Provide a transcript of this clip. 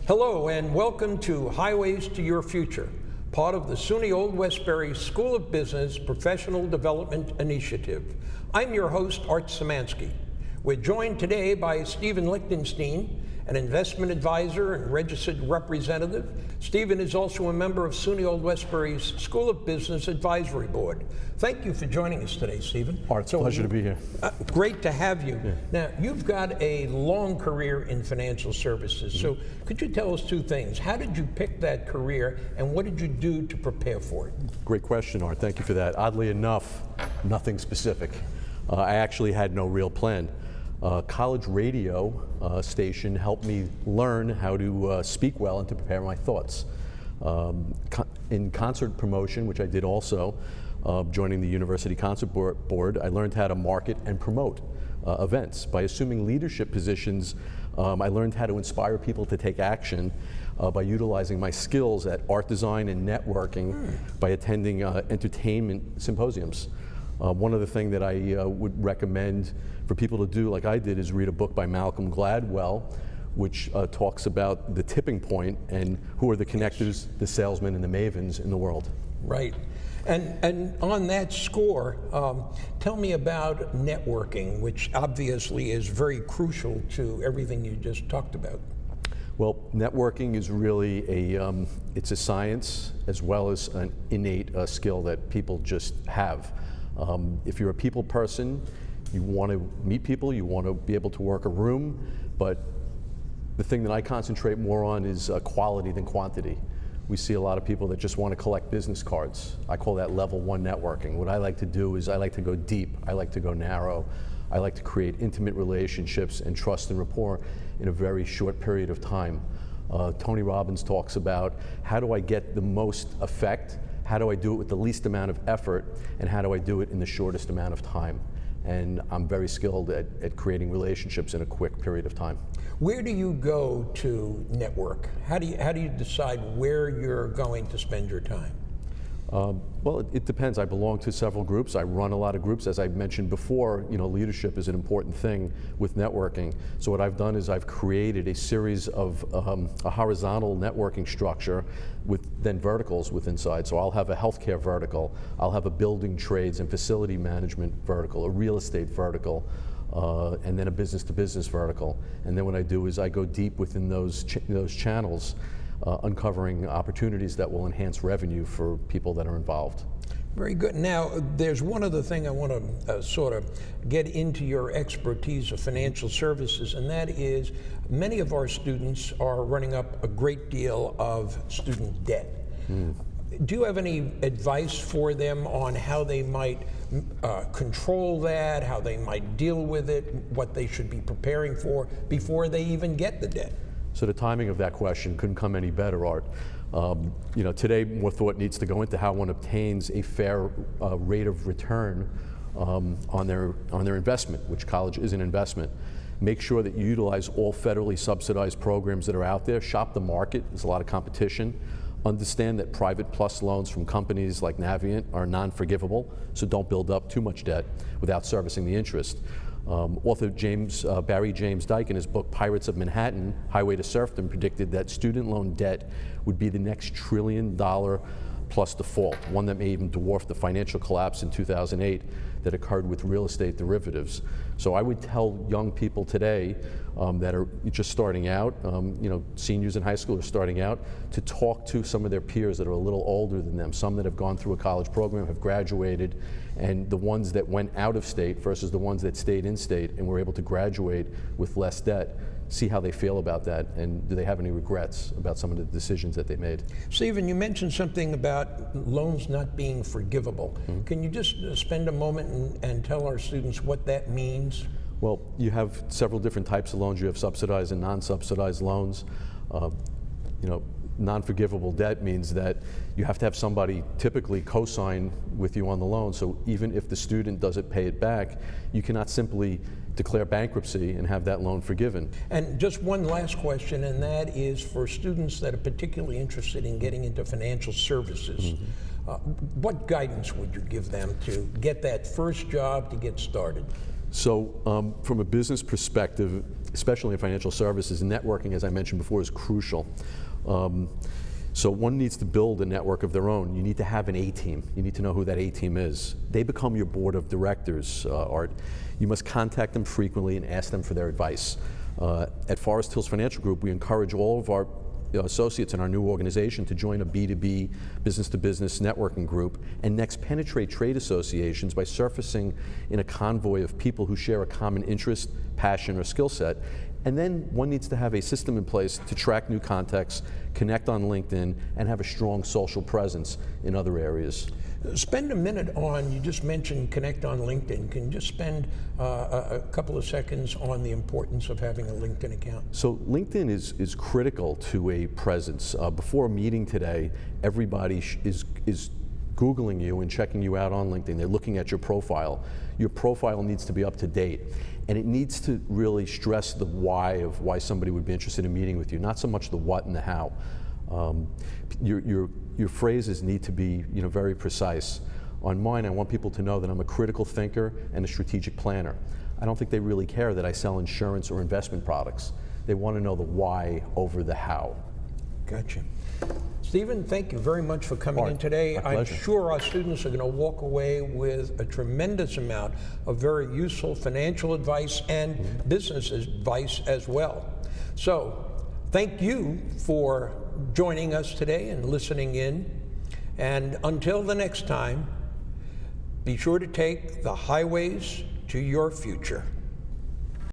Hello and welcome to Highways to Your Future, part of the SUNY Old Westbury School of Business Professional Development Initiative. I'm your host, Art Szymanski. We're joined today by Stephen Lichtenstein, an investment advisor and registered representative. Stephen is also a member of SUNY Old Westbury's School of Business Advisory Board. Thank you for joining us today, Stephen. Art, it's a pleasure to be here. Great to have you. Yeah. Now, you've got a long career in financial services, so could you tell us two things? How did you pick that career, and what did you do to prepare for it? Great question, Art. Thank you for that. Oddly enough, nothing specific. I actually had no real plan. College radio station helped me learn how to speak well and to prepare my thoughts. In concert promotion, which I did also, joining the University Concert Board, I learned how to market and promote events. By assuming leadership positions, I learned how to inspire people to take action by utilizing my skills at art design and networking by attending entertainment symposiums. One other thing that I would recommend for people to do, like I did, is read a book by Malcolm Gladwell, which talks about the tipping point and who are the connectors, the salesmen, and the mavens in the world. Right. And on that score, tell me about networking, which obviously is very crucial to everything you just talked about. Well, networking is really it's a science as well as an innate skill that people just have. If you're a people person, you want to meet people, you want to be able to work a room, but the thing that I concentrate more on is quality than quantity. We see a lot of people that just want to collect business cards. I call that level one networking. What I like to do is I like to go deep, I like to go narrow, I like to create intimate relationships and trust and rapport in a very short period of time. Tony Robbins talks about how do I get the most effect, how do I do it with the least amount of effort, and how do I do it in the shortest amount of time? And I'm very skilled at creating relationships in a quick period of time. Where do you go to network? How do you decide where you're going to spend your time? Well, it depends. I belong to several groups. I run a lot of groups. As I mentioned before, leadership is an important thing with networking. So what I've done is I've created a series of a horizontal networking structure with then verticals with inside. So I'll have a healthcare vertical, I'll have a building trades and facility management vertical, a real estate vertical, and then a business-to-business vertical. And then what I do is I go deep within those channels, uncovering opportunities that will enhance revenue for people that are involved. Very good. Now, there's one other thing I want to sort of get into your expertise of financial services, and that is many of our students are running up a great deal of student debt. Do you have any advice for them on how they might control that, how they might deal with it, what they should be preparing for before they even get the debt? So the timing of that question couldn't come any better, Art. Today more thought needs to go into how one obtains a fair rate of return on their investment, which college is an investment. Make sure that you utilize all federally subsidized programs that are out there. Shop the market. There's a lot of competition. Understand that private plus loans from companies like Navient are non-forgivable, so don't build up too much debt without servicing the interest. Author Barry James Dyke, in his book Pirates of Manhattan, Highway to Serfdom, predicted that student loan debt would be the next $1 trillion plus default, one that may even dwarf the financial collapse in 2008 that occurred with real estate derivatives. So I would tell young people today that are just starting out, seniors in high school are starting out, to talk to some of their peers that are a little older than them, some that have gone through a college program, have graduated, and the ones that went out of state versus the ones that stayed in state and were able to graduate with less debt. See how they feel about that, and do they have any regrets about some of the decisions that they made. Stephen, you mentioned something about loans not being forgivable. Can you just spend a moment and tell our students what that means? Well, you have several different types of loans. You have subsidized and non-subsidized loans. Non-forgivable debt means that you have to have somebody typically co-sign with you on the loan, so even if the student doesn't pay it back, you cannot simply declare bankruptcy and have that loan forgiven. And just one last question, and that is for students that are particularly interested in getting into financial services. What guidance would you give them to get that first job, to get started? So from a business perspective, especially in financial services, networking, as I mentioned before, is crucial. So one needs to build a network of their own. You need to have an A-team. You need to know who that A-team is. They become your board of directors, Art. You must contact them frequently and ask them for their advice. At Forest Hills Financial Group, we encourage all of our associates in our new organization to join a B2B, business-to-business networking group, and next penetrate trade associations by surfacing in a convoy of people who share a common interest, passion, or skill set. And then one needs to have a system in place to track new contacts, connect on LinkedIn, and have a strong social presence in other areas. Spend a minute on, you just mentioned connect on LinkedIn. Can you just spend a couple of seconds on the importance of having a LinkedIn account? So LinkedIn is critical to a presence. Before a meeting today, everybody is Googling you and checking you out on LinkedIn. They're looking at your profile. Your profile needs to be up to date. And it needs to really stress the why of why somebody would be interested in meeting with you, not so much the what and the how. Your phrases need to be, very precise. On mine, I want people to know that I'm a critical thinker and a strategic planner. I don't think they really care that I sell insurance or investment products. They want to know the why over the how. Gotcha. Stephen, thank you very much for coming in today. I'm sure our students are going to walk away with a tremendous amount of very useful financial advice and business advice as well. So, thank you for joining us today and listening in. And until the next time, be sure to take the highways to your future.